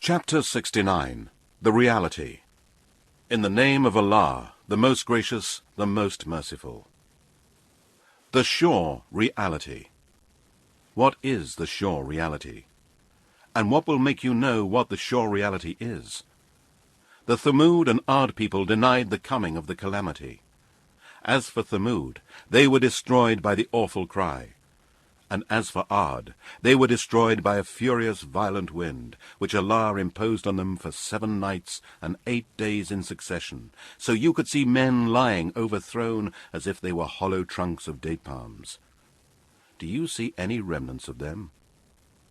Chapter 69. The Reality. In the name of Allah, the most gracious, the most merciful. The sure reality. What is the sure reality? And what will make you know what the sure reality is? The Thamud and Ad people denied the coming of the calamity. As for Thamud, they were destroyed by the awful cry. And as for Ad, they were destroyed by a furious violent wind, which Allah imposed on them for 7 nights and 8 days in succession, so you could see men lying overthrown as if they were hollow trunks of date palms. Do you see any remnants of them?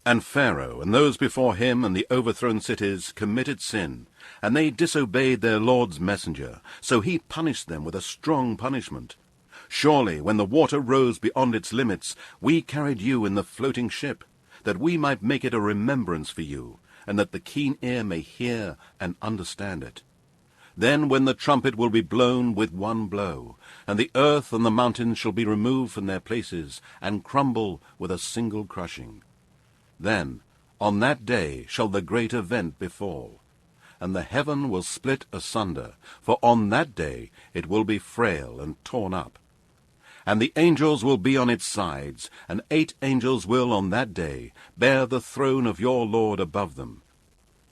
And Pharaoh and those before him and the overthrown cities committed sin, and they disobeyed their Lord's messenger, so he punished them with a strong punishment. Surely, when the water rose beyond its limits, we carried you in the floating ship, that we might make it a remembrance for you, and that the keen ear may hear and understand it. Then when the trumpet will be blown with one blow, and the earth and the mountains shall be removed from their places, and crumble with a single crushing. Then, on that day, shall the great event befall, and the heaven will split asunder, for on that day it will be frail and torn up. And the angels will be on its sides, and 8 angels will on that day bear the throne of your Lord above them.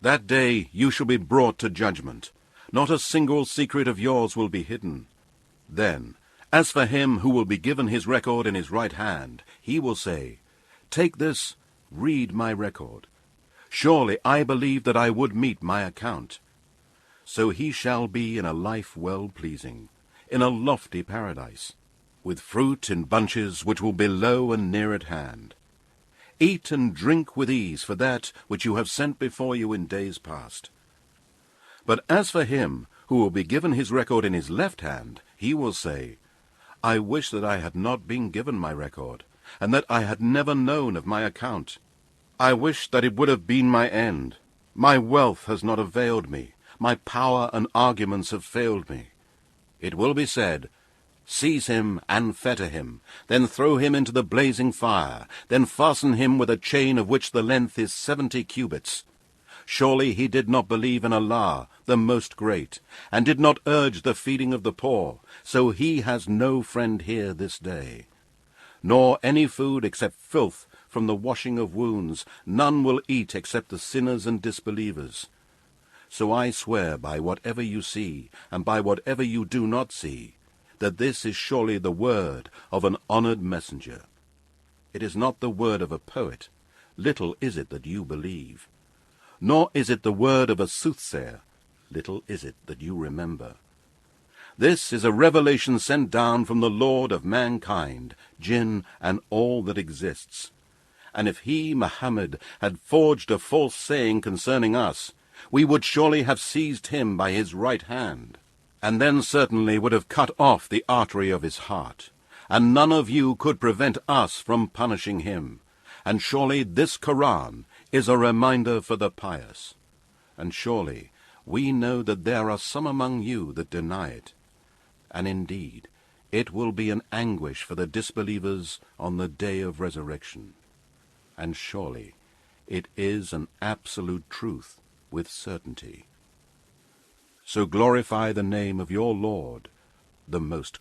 That day you shall be brought to judgment. Not a single secret of yours will be hidden. Then, as for him who will be given his record in his right hand, he will say, "Take this, read my record. Surely I believed that I would meet my account." So he shall be in a life well-pleasing, in a lofty paradise, with fruit in bunches which will be low and near at hand. Eat and drink with ease for that which you have sent before you in days past. But as for him who will be given his record in his left hand, he will say, "I wish that I had not been given my record, and that I had never known of my account. I wish that it would have been my end. My wealth has not availed me. My power and arguments have failed me." It will be said, "Seize him and fetter him, then throw him into the blazing fire, then fasten him with a chain of which the length is 70 cubits. Surely he did not believe in Allah, the Most Great, and did not urge the feeding of the poor, so he has no friend here this day. Nor any food except filth from the washing of wounds, none will eat except the sinners and disbelievers. So I swear by whatever you see, and by whatever you do not see, that this is surely the word of an honored messenger. It is not the word of a poet, little is it that you believe. Nor is it the word of a soothsayer, little is it that you remember. This is a revelation sent down from the Lord of mankind, jinn, and all that exists. And if he, Muhammad, had forged a false saying concerning us, we would surely have seized him by his right hand, and then certainly would have cut off the artery of his heart, and none of you could prevent us from punishing him. And surely this Quran is a reminder for the pious. And surely we know that there are some among you that deny it. And indeed, it will be an anguish for the disbelievers on the day of resurrection. And surely it is an absolute truth with certainty. So glorify the name of your Lord, the Most